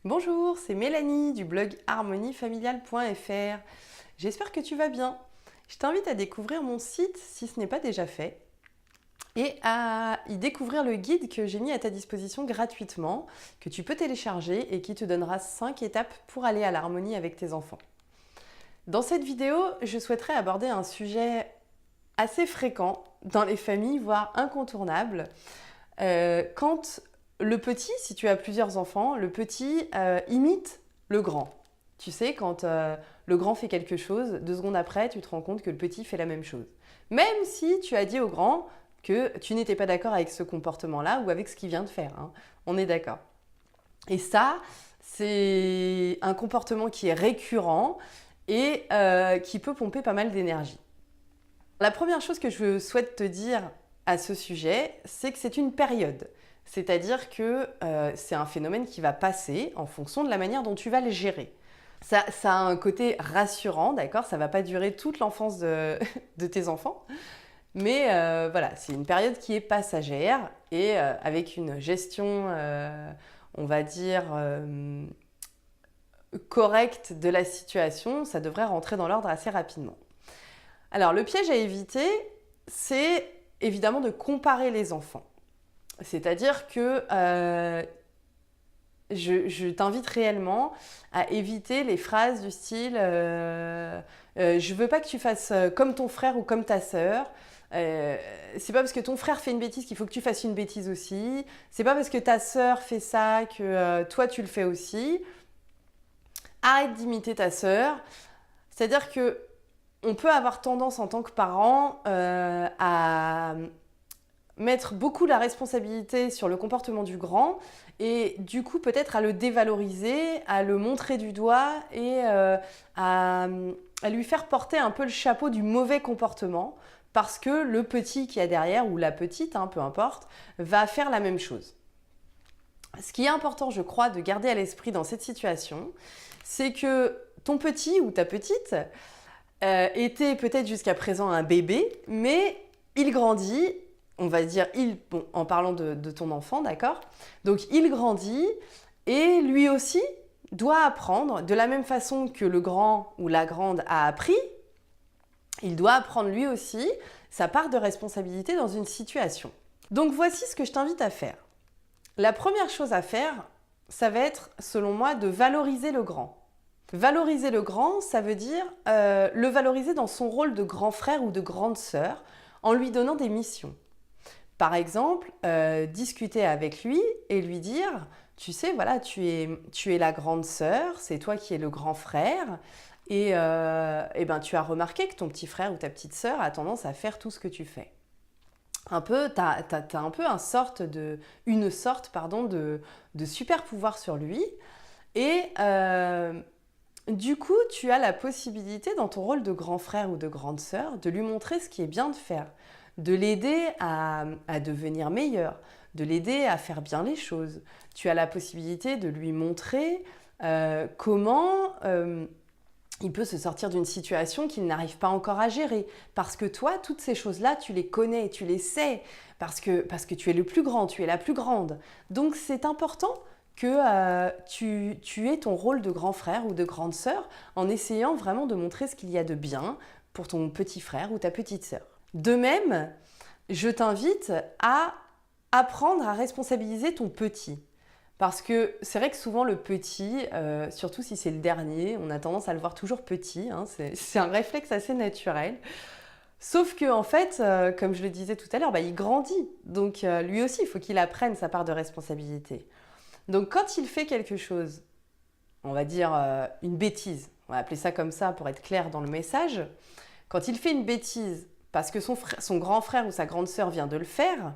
Bonjour, c'est Mélanie du blog harmoniefamiliale.fr. J'espère que tu vas bien. Je t'invite à découvrir mon site si ce n'est pas déjà fait et à y découvrir le guide que j'ai mis à ta disposition gratuitement, que tu peux télécharger et qui te donnera 5 étapes pour aller à l'harmonie avec tes enfants. Dans cette vidéo, je souhaiterais aborder un sujet assez fréquent dans les familles, voire incontournable, quand le petit, si tu as plusieurs enfants, le petit imite le grand. Tu sais, quand le grand fait quelque chose, 2 secondes après, tu te rends compte que le petit fait la même chose. Même si tu as dit au grand que tu n'étais pas d'accord avec ce comportement-là ou avec ce qu'il vient de faire. Hein. On est d'accord. Et ça, c'est un comportement qui est récurrent et qui peut pomper pas mal d'énergie. La première chose que je souhaite te dire à ce sujet, c'est que c'est une période. C'est-à-dire que c'est un phénomène qui va passer en fonction de la manière dont tu vas le gérer. Ça a un côté rassurant, d'accord? Ça ne va pas durer toute l'enfance de tes enfants. Mais voilà, c'est une période qui est passagère et avec une gestion, on va dire, correcte de la situation, ça devrait rentrer dans l'ordre assez rapidement. Alors, le piège à éviter, c'est évidemment de comparer les enfants. C'est-à-dire que je t'invite réellement à éviter les phrases du style je veux pas que tu fasses comme ton frère ou comme ta sœur. C'est pas parce que ton frère fait une bêtise qu'il faut que tu fasses une bêtise aussi. C'est pas parce que ta sœur fait ça que toi tu le fais aussi. Arrête d'imiter ta sœur. C'est-à-dire que on peut avoir tendance en tant que parent à mettre beaucoup la responsabilité sur le comportement du grand et du coup peut-être à le dévaloriser, à le montrer du doigt et à lui faire porter un peu le chapeau du mauvais comportement parce que le petit qui est derrière ou la petite, peu importe, va faire la même chose. Ce qui est important, je crois, de garder à l'esprit dans cette situation, c'est que ton petit ou ta petite était peut-être jusqu'à présent un bébé, mais il grandit. On va dire en parlant de ton enfant, d'accord? Donc il grandit et lui aussi doit apprendre de la même façon que le grand ou la grande a appris. Il doit apprendre lui aussi sa part de responsabilité dans une situation. Donc voici ce que je t'invite à faire. La première chose à faire, ça va être, selon moi, de valoriser le grand. Valoriser le grand, ça veut dire le valoriser dans son rôle de grand frère ou de grande sœur en lui donnant des missions. Par exemple, discuter avec lui et lui dire, tu sais, voilà, tu es la grande sœur, c'est toi qui es le grand frère, et ben, tu as remarqué que ton petit frère ou ta petite sœur a tendance à faire tout ce que tu fais. T'as un peu une sorte de super pouvoir sur lui, et du coup, tu as la possibilité, dans ton rôle de grand frère ou de grande sœur, de lui montrer ce qui est bien de faire, de l'aider à devenir meilleur, de l'aider à faire bien les choses. Tu as la possibilité de lui montrer comment il peut se sortir d'une situation qu'il n'arrive pas encore à gérer. Parce que toi, toutes ces choses-là, tu les connais, tu les sais, parce que tu es le plus grand, tu es la plus grande. Donc c'est important que tu aies ton rôle de grand frère ou de grande sœur en essayant vraiment de montrer ce qu'il y a de bien pour ton petit frère ou ta petite sœur. De même, je t'invite à apprendre à responsabiliser ton petit. Parce que c'est vrai que souvent le petit, surtout si c'est le dernier, on a tendance à le voir toujours petit, c'est un réflexe assez naturel. Sauf que en fait, comme je le disais tout à l'heure, il grandit. Donc lui aussi, il faut qu'il apprenne sa part de responsabilité. Donc quand il fait quelque chose, on va dire une bêtise, on va appeler ça comme ça pour être clair dans le message, quand il fait une bêtise parce que son grand frère ou sa grande sœur vient de le faire,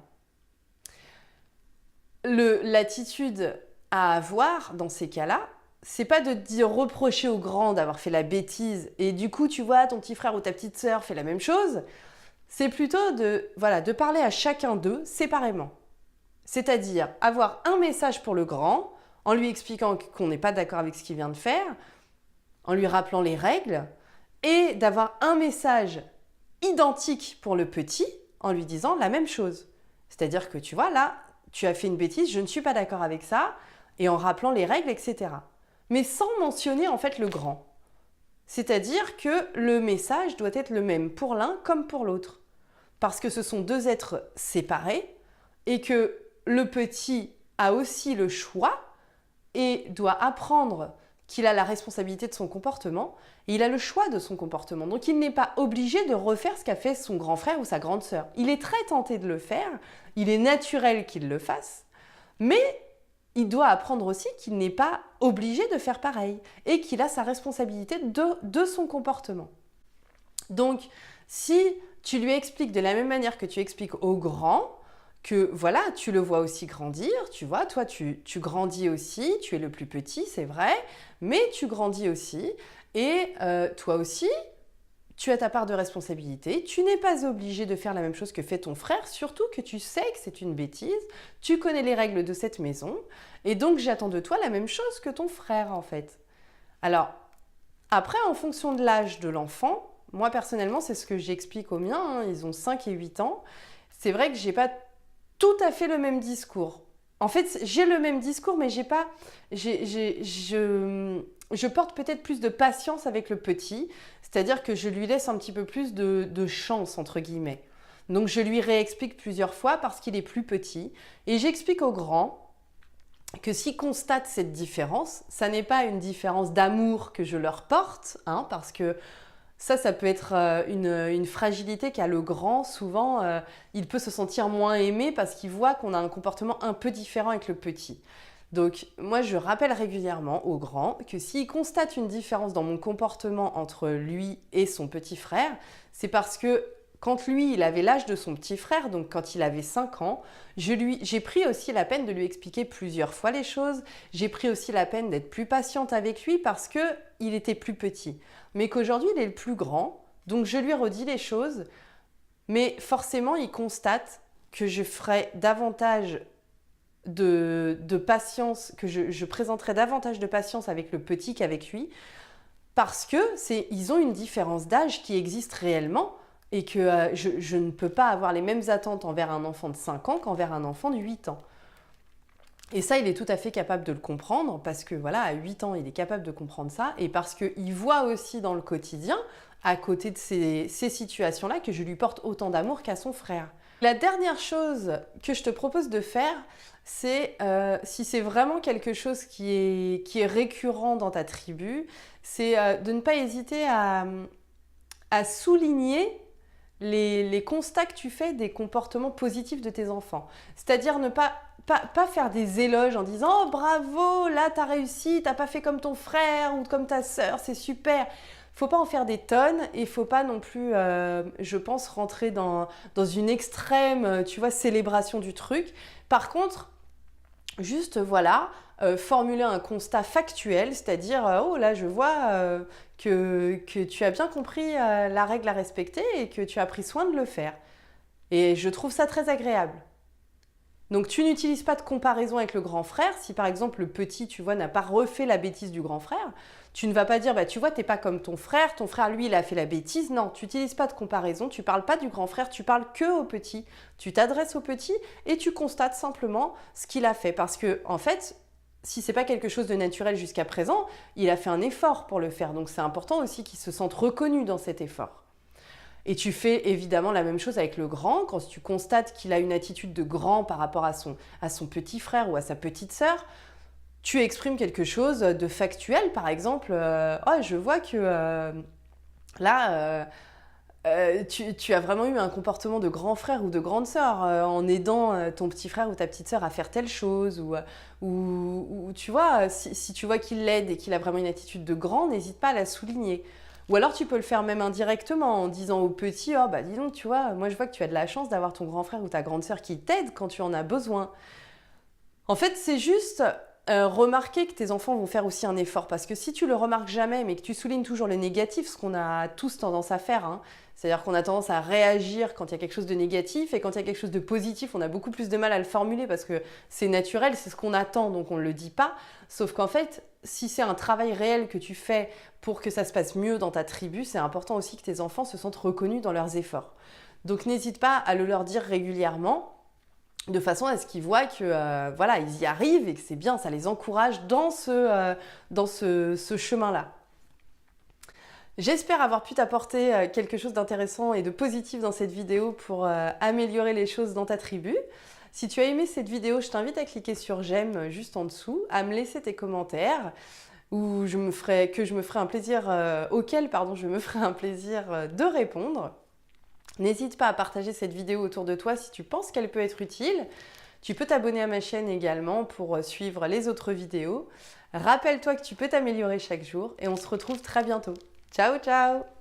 l'attitude à avoir dans ces cas-là, c'est pas de dire reprocher au grand d'avoir fait la bêtise et du coup tu vois ton petit frère ou ta petite sœur fait la même chose, c'est plutôt de parler à chacun d'eux séparément. C'est-à-dire avoir un message pour le grand en lui expliquant qu'on n'est pas d'accord avec ce qu'il vient de faire, en lui rappelant les règles et d'avoir un message identique pour le petit en lui disant la même chose. C'est-à-dire que tu vois là, tu as fait une bêtise, je ne suis pas d'accord avec ça et en rappelant les règles, etc. Mais sans mentionner en fait le grand. C'est-à-dire que le message doit être le même pour l'un comme pour l'autre. Parce que ce sont deux êtres séparés et que le petit a aussi le choix et doit apprendre qu'il a la responsabilité de son comportement et il a le choix de son comportement. Donc il n'est pas obligé de refaire ce qu'a fait son grand frère ou sa grande sœur. Il est très tenté de le faire, il est naturel qu'il le fasse, mais il doit apprendre aussi qu'il n'est pas obligé de faire pareil et qu'il a sa responsabilité de son comportement. Donc si tu lui expliques de la même manière que tu expliques au grand, que voilà, tu le vois aussi grandir, tu vois, toi tu grandis aussi, tu es le plus petit, c'est vrai, mais tu grandis aussi, et toi aussi, tu as ta part de responsabilité, tu n'es pas obligé de faire la même chose que fait ton frère, surtout que tu sais que c'est une bêtise, tu connais les règles de cette maison, et donc j'attends de toi la même chose que ton frère en fait. Alors, après, en fonction de l'âge de l'enfant, moi personnellement, c'est ce que j'explique aux miens, hein, ils ont 5 et 8 ans, c'est vrai que j'ai pas tout à fait le même discours. En fait, j'ai le même discours, mais je porte peut-être plus de patience avec le petit, c'est-à-dire que je lui laisse un petit peu plus de chance, entre guillemets. Donc je lui réexplique plusieurs fois parce qu'il est plus petit, et j'explique au grand que s'ils constatent cette différence, ça n'est pas une différence d'amour que je leur porte, hein, parce que ça peut être une fragilité qu'a le grand. Souvent, il peut se sentir moins aimé parce qu'il voit qu'on a un comportement un peu différent avec le petit. Donc, moi, je rappelle régulièrement au grand que s'il constate une différence dans mon comportement entre lui et son petit frère, c'est parce que quand lui, il avait l'âge de son petit frère, donc quand il avait 5 ans, j'ai pris aussi la peine de lui expliquer plusieurs fois les choses. J'ai pris aussi la peine d'être plus patiente avec lui parce qu'il était plus petit. Mais qu'aujourd'hui, il est le plus grand, donc je lui redis les choses. Mais forcément, il constate que je ferai davantage de patience, que je présenterai davantage de patience avec le petit qu'avec lui, parce qu'ils ont une différence d'âge qui existe réellement. Et que je ne peux pas avoir les mêmes attentes envers un enfant de 5 ans qu'envers un enfant de 8 ans. Et ça, il est tout à fait capable de le comprendre, parce que voilà, à 8 ans, il est capable de comprendre ça, et parce qu'il voit aussi dans le quotidien, à côté de ces situations-là, que je lui porte autant d'amour qu'à son frère. La dernière chose que je te propose de faire, c'est, si c'est vraiment quelque chose qui est récurrent dans ta tribu, c'est de ne pas hésiter à souligner les constats que tu fais des comportements positifs de tes enfants. C'est-à-dire ne pas faire des éloges en disant « Oh bravo, là t'as réussi, t'as pas fait comme ton frère ou comme ta sœur, c'est super ». Faut pas en faire des tonnes et faut pas non plus, je pense, rentrer dans une extrême, tu vois, célébration du truc. Par contre, juste voilà, formuler un constat factuel, c'est-à-dire oh là je vois que tu as bien compris la règle à respecter et que tu as pris soin de le faire. Et je trouve ça très agréable. Donc tu n'utilises pas de comparaison avec le grand frère. Si par exemple le petit, tu vois, n'a pas refait la bêtise du grand frère, tu ne vas pas dire, bah tu vois, t'es pas comme ton frère lui il a fait la bêtise. Non, tu n'utilises pas de comparaison, tu parles pas du grand frère, tu parles que au petit. Tu t'adresses au petit et tu constates simplement ce qu'il a fait. Parce que en fait, si c'est pas quelque chose de naturel jusqu'à présent, il a fait un effort pour le faire. Donc c'est important aussi qu'il se sente reconnu dans cet effort. Et tu fais évidemment la même chose avec le grand. Quand tu constates qu'il a une attitude de grand par rapport à son petit frère ou à sa petite sœur, tu exprimes quelque chose de factuel. Par exemple, oh, je vois que là, tu as vraiment eu un comportement de grand frère ou de grande sœur en aidant ton petit frère ou ta petite sœur à faire telle chose. Ou tu vois, si tu vois qu'il l'aide et qu'il a vraiment une attitude de grand, n'hésite pas à la souligner. Ou alors tu peux le faire même indirectement en disant au petit, oh bah dis donc, tu vois, moi je vois que tu as de la chance d'avoir ton grand frère ou ta grande sœur qui t'aide quand tu en as besoin. En fait, c'est juste remarquer que tes enfants vont faire aussi un effort. Parce que si tu le remarques jamais, mais que tu soulignes toujours le négatif, ce qu'on a tous tendance à faire, hein, c'est-à-dire qu'on a tendance à réagir quand il y a quelque chose de négatif, et quand il y a quelque chose de positif, on a beaucoup plus de mal à le formuler parce que c'est naturel, c'est ce qu'on attend, donc on ne le dit pas. Sauf qu'en fait, si c'est un travail réel que tu fais pour que ça se passe mieux dans ta tribu, c'est important aussi que tes enfants se sentent reconnus dans leurs efforts. Donc n'hésite pas à le leur dire régulièrement. de façon à ce qu'ils voient que voilà, ils y arrivent et que c'est bien, ça les encourage dans ce chemin-là. J'espère avoir pu t'apporter quelque chose d'intéressant et de positif dans cette vidéo pour améliorer les choses dans ta tribu. Si tu as aimé cette vidéo, je t'invite à cliquer sur j'aime juste en dessous, à me laisser tes commentaires auquel je me ferai un plaisir de répondre. N'hésite pas à partager cette vidéo autour de toi si tu penses qu'elle peut être utile. Tu peux t'abonner à ma chaîne également pour suivre les autres vidéos. Rappelle-toi que tu peux t'améliorer chaque jour et on se retrouve très bientôt. Ciao, ciao!